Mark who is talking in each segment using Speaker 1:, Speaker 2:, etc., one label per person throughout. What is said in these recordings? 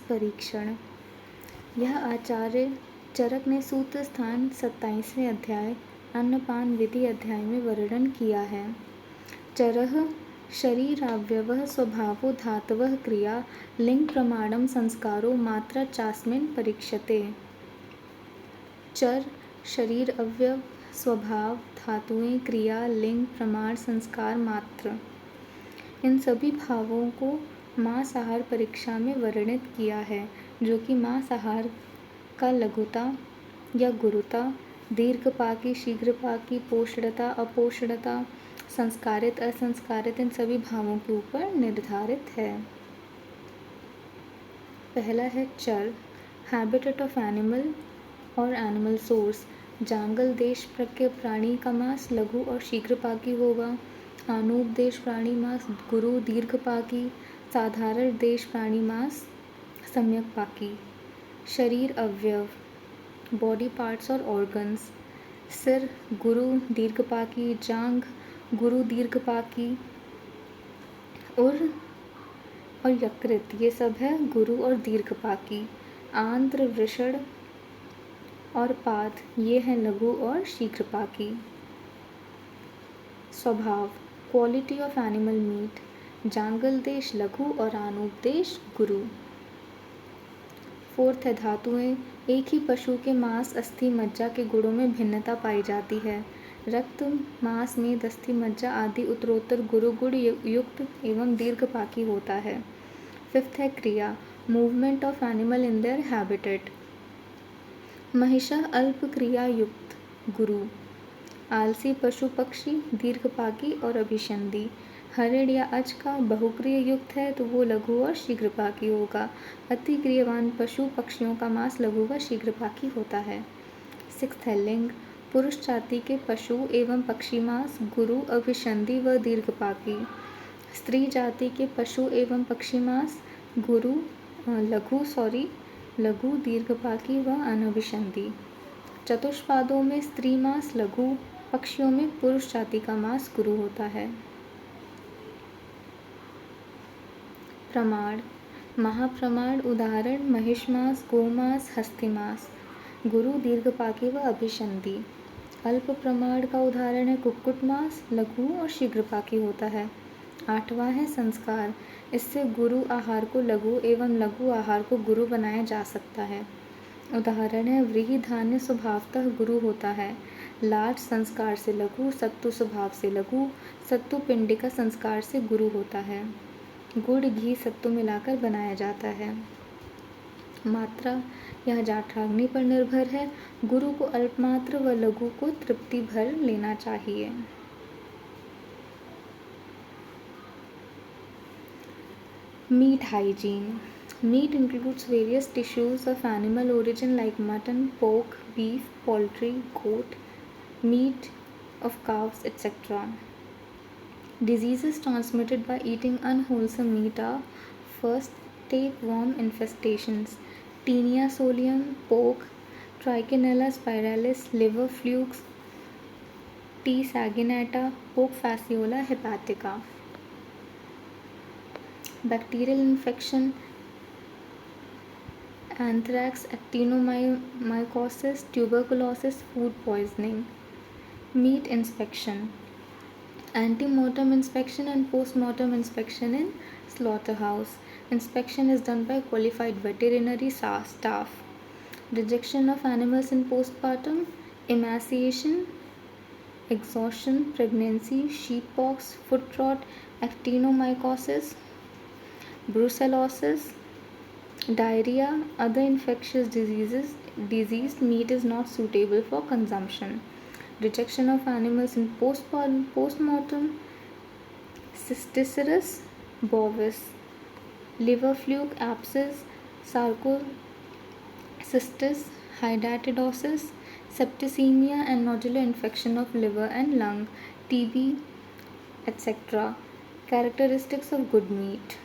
Speaker 1: परीक्षण। यह आचार्य चरक ने सूत्र स्थान 27वें अध्याय अन्नपान विधि अध्याय में वर्णन किया है। चरः शरीरावयवः स्वभावो धातवः क्रिया लिंग प्रमाणम संस्कारो मात्रा चास्मिन् परीक्षते। चर शरीर अवयव स्वभाव धातुएं क्रिया लिंग प्रमाण संस्कार मात्र, इन सभी भावों को मांसाहार परीक्षा में वर्णित किया है, जो कि मांसाहार का लघुता या गुरुता, दीर्घपाकी शीघ्रपाकी, पोषणता अपोषणता, संस्कारित असंस्कारित, इन सभी भावों के ऊपर निर्धारित है। पहला है चर, हैबिटेट ऑफ एनिमल और एनिमल सोर्स। जांगल देश के प्राणी का मांस लघु और शीघ्रपाकी होगा। आनूप देश प्राणी मांस गुरु दीर्घपाकी। साधारण देश प्राणी मांस सम्यकपाकी। शरीर अवयव बॉडी पार्ट्स और ऑर्गन्स, सिर गुरु दीर्घपाकी, जांघ गुरु दीर्घपाकी और यकृत, ये सब है गुरु और दीर्घपाकी। आंत्र वृषण और पाद, ये हैं लघु और शीघ्रपाकी। स्वभाव quality of animal meet, Jangal देश लघु और आनूप देश गुरु। फोर्थ है धातुएं। एक ही पशु के मांस अस्थि मज्जा के गुणों में भिन्नता पाई जाती है। रक्त मांस मेद अस्थि मज्जा आदि उत्तरोत्तर गुरु गुण युक्त एवं दीर्घपाकी होता है। फिफ्थ है क्रिया, movement of animal in their habitat. महिषा अल्प क्रिया युक्त गुरु। आलसी पशु पक्षी दीर्घपाकी और अभिसंधी। हरिण या अज का बहुक्रिय युक्त है तो वो लघु और शीघ्रपाकी होगा। अति क्रियवान पशु पक्षियों का मांस लघु व शीघ्रपाकी होता है। सिक्स्थ है लिंग, पुरुष जाति के पशु एवं पक्षी मांस गुरु अभिसंधी व दीर्घपाकी। स्त्री जाति के पशु एवं पक्षी मांस गुरु लघु दीर्घपाकी व अनभिसंधी। चतुष्पादों में स्त्री मांस लघु, पक्षियों में पुरुष जाति का मांस गुरु होता है। प्रमाण महाप्रमाण उदाहरण महिष मांस, गोमांस, हस्ती मांस गुरु दीर्घपाकी व अभिसंधी। अल्प प्रमाण का उदाहरण है कुक्कुट मांस, लघु और शीघ्रपाकी होता है। आठवां है संस्कार, इससे गुरु आहार को लघु एवं लघु आहार को गुरु बनाया जा सकता है। उदाहरण है व्रीहि धान्य स्वभावतः गुरु होता है, लाज संस्कार से लघु, सत्तु स्वभाव से लघु, सत्तु पिंडिका संस्कार से गुरु होता है। गुड़ घी सत्तु मिलाकर बनाया जाता है। मात्रा यह जाठराग्नि पर निर्भर है, गुरु को अल्पमात्र व लघु को तृप्ति भर लेना चाहिए। Meat hygiene, meat includes various tissues of animal origin like mutton, pork, beef, poultry, goat, meat of cows, etc. Diseases transmitted by eating unwholesome meat are: first, tapeworm infestations, Taenia solium, pork, Trichinella spiralis, liver flukes, T. saginata, pork fasciola hepatica. Bacterial infection, anthrax, actinomycosis, tuberculosis, food poisoning. Meat inspection, antemortem inspection and postmortem inspection in slaughterhouse. Inspection is done by qualified veterinary staff. Rejection of animals in postpartum, emaciation, exhaustion, pregnancy, sheeppox, foot rot, actinomycosis, brucellosis, diarrhea, other infectious diseases. Diseased meat is not suitable for consumption. Rejection of animals in postmortem, cysticerus bovis, liver fluke, abscess, sarcocystis, hydatidosis, septicemia and nodular infection of liver and lung, TB, etc. Characteristics of good meat.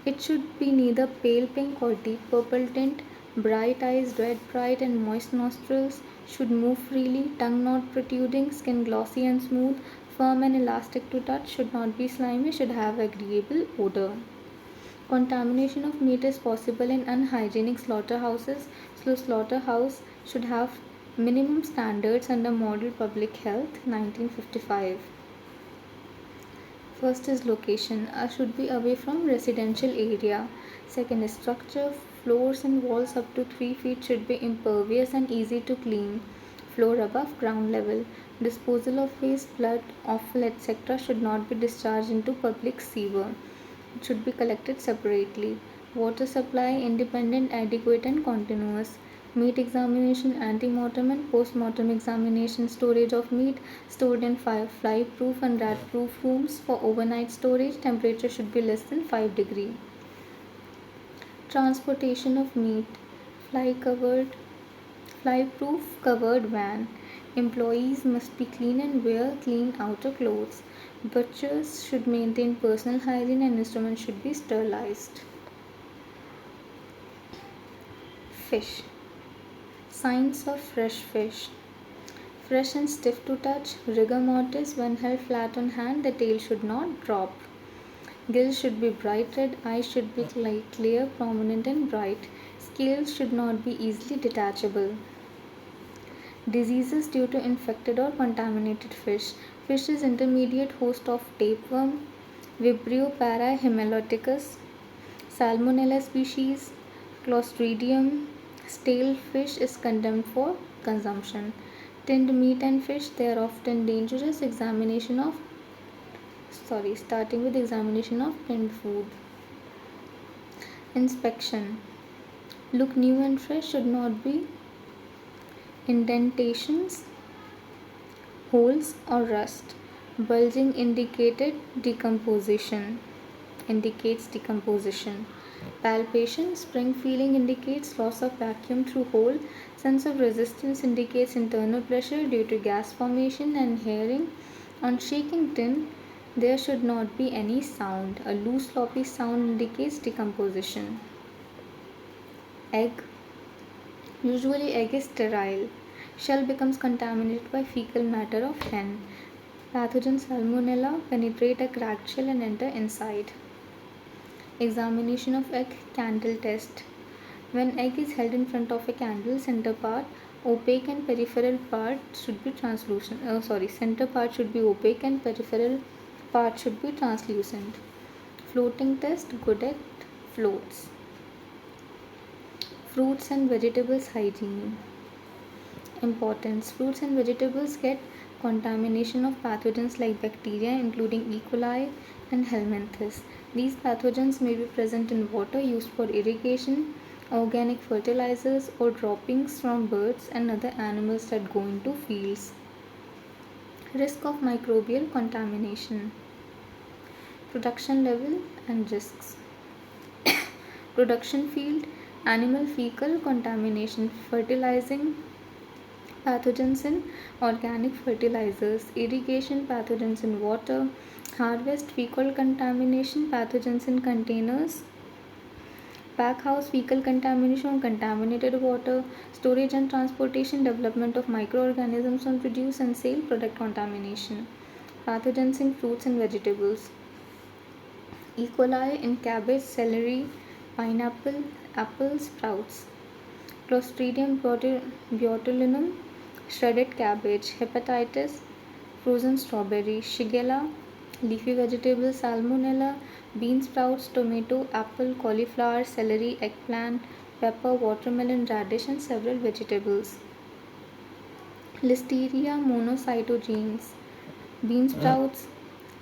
Speaker 1: It should be neither pale pink or deep purple tint. Bright eyes, red, bright and moist nostrils. Should move freely. Tongue not protruding. Skin glossy and smooth. firm and elastic to touch, should not be slimy, should have agreeable odor. Contamination of meat is possible in unhygienic slaughterhouses, so slaughterhouse should have minimum standards under Model Public Health 1955. First is location, should be away from residential area. Second is structure, floors and walls up to 3 feet should be impervious and easy to clean. Floor above ground level. Disposal of waste, blood, offal, etc. should not be discharged into public sewer. It should be collected separately. Water supply independent, adequate and continuous. Meat examination, ante-mortem and post-mortem examination. Storage of meat stored in fly-proof and rat-proof rooms. For overnight storage, temperature should be less than 5 degrees. Transportation of meat, fly-proof covered van. Employees must be clean and wear clean outer clothes. Butchers should maintain personal hygiene and instruments should be sterilized. Fish. Signs of fresh fish. Fresh and stiff to touch. Rigor mortis, when held flat on hand, the tail should not drop. Gills should be bright red. Eyes should be clear, prominent and bright. Scales should not be easily detachable. Diseases due to infected or contaminated fish. Fish is intermediate host of tapeworm, Vibrio parahemeloticus, Salmonella species, Clostridium. Stale fish is condemned for consumption. Tinned meat and fish, they are often dangerous. Starting with examination of tinned food. Inspection. Look new and fresh, should not be indentations, holes or rust. Bulging indicates decomposition. Palpation, spring feeling indicates loss of vacuum through hole. Sense of resistance indicates internal pressure due to gas formation and hearing. On shaking tin, there should not be any sound. A loose floppy sound indicates decomposition. Egg. Usually egg is sterile. Shell becomes contaminated by fecal matter of hen. Pathogen Salmonella penetrate a cracked shell and enter inside. Examination of egg, candle test. When egg is held in front of a candle, center part opaque and peripheral part should be translucent. Center part should be opaque and peripheral part should be translucent. Floating test, good at floats. Fruits and vegetables hygiene. Importance. Fruits and vegetables get contamination of pathogens like bacteria including E. coli and helminths. These pathogens may be present in water used for irrigation, organic fertilizers or droppings from birds and other animals that go into fields. Risk of microbial contamination. Production level and risks. Production field, animal fecal contamination, fertilizing pathogens in organic fertilizers, irrigation pathogens in water, harvest fecal contamination, pathogens in containers, pack house fecal contamination or contaminated water, storage and transportation, development of microorganisms on produce and sale, product contamination, pathogens in fruits and vegetables, E. coli in cabbage, celery, pineapple, apple, sprouts, Clostridium botulinum, shredded cabbage, hepatitis, frozen strawberry, Shigella, leafy vegetables, Salmonella, bean sprouts, tomato, apple, cauliflower, celery, eggplant, pepper, watermelon, radish and several vegetables. Listeria monocytogenes, bean sprouts,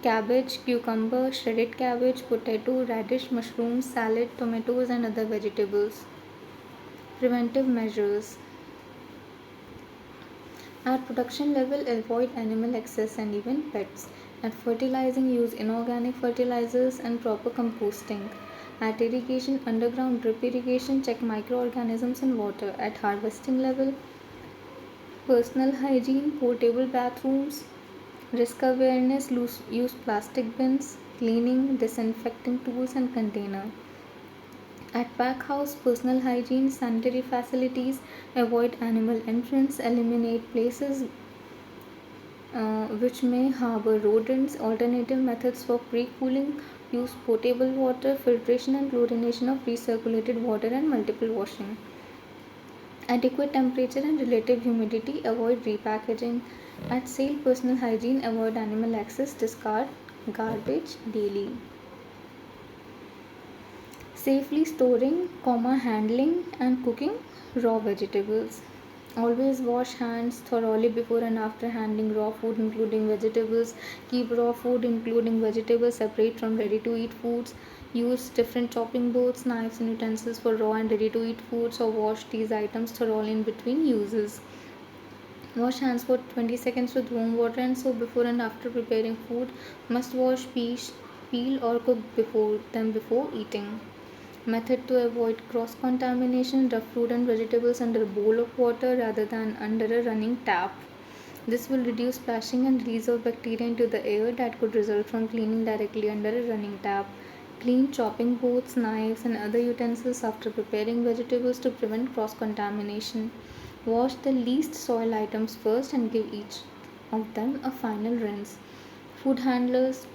Speaker 1: cabbage, cucumber, shredded cabbage, potato, radish, mushrooms, salad, tomatoes and other vegetables. Preventive measures. At production level, avoid animal excess and even pets. At fertilizing, use inorganic fertilizers and proper composting. At irrigation, underground drip irrigation, check microorganisms in water. At harvesting level, personal hygiene, portable bathrooms, risk awareness, use plastic bins, cleaning, disinfecting tools and container. At pack house, personal hygiene, sanitary facilities, avoid animal entrance, eliminate places which may harbor rodents. Alternative methods for pre-cooling use potable water, filtration and chlorination of recirculated water, and multiple washing. Adequate temperature and relative humidity. Avoid repackaging. At sale, personal hygiene. Avoid animal access. Discard garbage daily. Safely storing, handling and cooking raw vegetables. Always wash hands thoroughly before and after handling raw food, including vegetables. Keep raw food, including vegetables, separate from ready to eat foods. Use different chopping boards, knives, and utensils for raw and ready to eat foods, or wash these items thoroughly in between uses. Wash hands for 20 seconds with warm water and soap before and after preparing food. Must wash, peel or cook before eating. Method to avoid cross contamination: rough fruit and vegetables under a bowl of water rather than under a running tap. This will reduce splashing and release of bacteria into the air that could result from cleaning directly under a running tap. Clean chopping boards, knives, and other utensils after preparing vegetables to prevent cross contamination. Wash the least soil items first and give each of them a final rinse. Food handlers.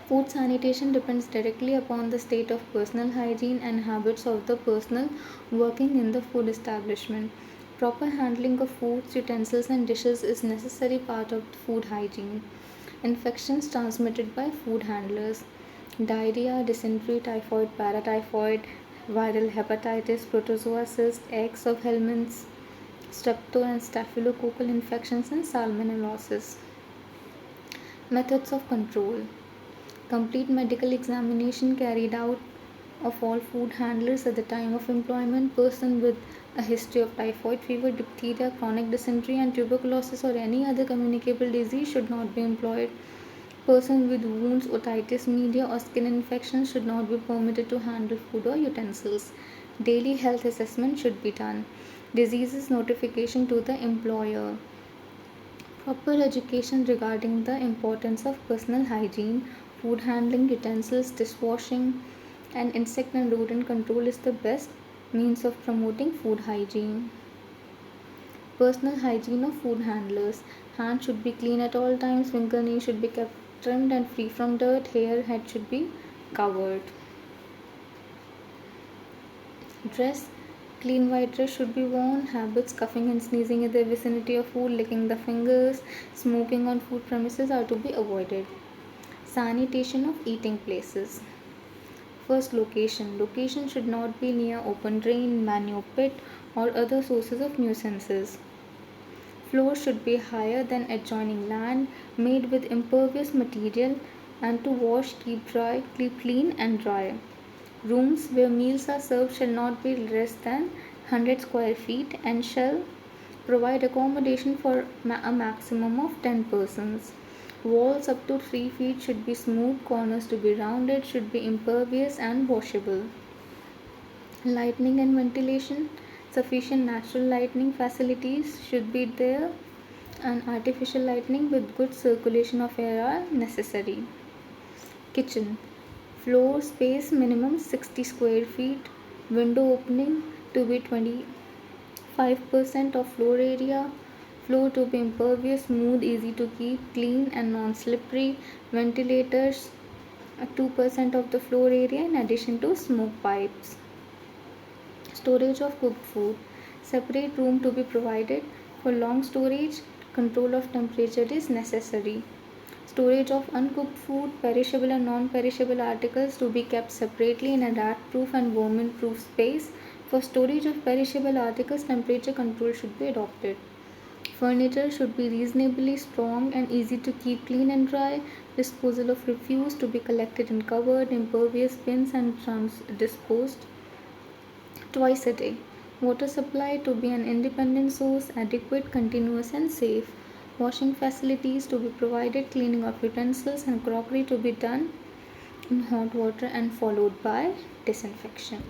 Speaker 1: Food sanitation depends directly upon the state of personal hygiene and habits of the personnel working in the food establishment. Proper handling of foods, utensils, and dishes is necessary part of food hygiene. Infections transmitted by food handlers: diarrhea, dysentery, typhoid, paratyphoid, viral hepatitis, protozoa cyst, eggs of helminths, strepto and staphylococcal infections, and salmonellosis. Methods of control: complete medical examination carried out of all food handlers at the time of employment. Person with a history of typhoid fever, diphtheria, chronic dysentery, and tuberculosis or any other communicable disease should not be employed. Person with wounds, otitis media, or skin infections should not be permitted to handle food or utensils. Daily health assessment should be done. Diseases notification to the employer. Proper education regarding the importance of personal hygiene, food handling, utensils, dishwashing, and insect and rodent control is the best means of promoting food hygiene. Personal hygiene of food handlers. Hands should be clean at all times. Fingernails should be kept trimmed and free from dirt. Hair, head should be covered. Dress. Clean white dress should be worn. Habits: coughing and sneezing in the vicinity of food, licking the fingers, smoking on food premises are to be avoided. Sanitation of eating places. First, location. Location should not be near open drain, manure pit, or other sources of nuisances. Floors should be higher than adjoining land, made with impervious material, and to wash, keep clean and dry. Rooms where meals are served shall not be less than 100 square feet and shall provide accommodation for a maximum of 10 persons. Walls up to 3 feet should be smooth, corners to be rounded, should be impervious and washable. Lighting and ventilation. Sufficient natural lighting facilities should be there, and artificial lighting with good circulation of air are necessary. Kitchen. Floor space minimum 60 square feet. Window opening to be 25% of floor area. Floor to be impervious, smooth, easy to keep clean and non-slippery. Ventilators 2% of the floor area in addition to smoke pipes. Storage of cooked food. Separate room to be provided. For long storage, control of temperature is necessary. Storage of uncooked food, perishable and non-perishable articles to be kept separately in a rat-proof and vermin-proof space. For storage of perishable articles, temperature control should be adopted. Furniture should be reasonably strong and easy to keep clean and dry. Disposal of refuse to be collected in covered, impervious bins and disposed twice a day. Water supply to be an independent source, adequate, continuous and safe. Washing facilities to be provided, cleaning of utensils and crockery to be done in hot water and followed by disinfection.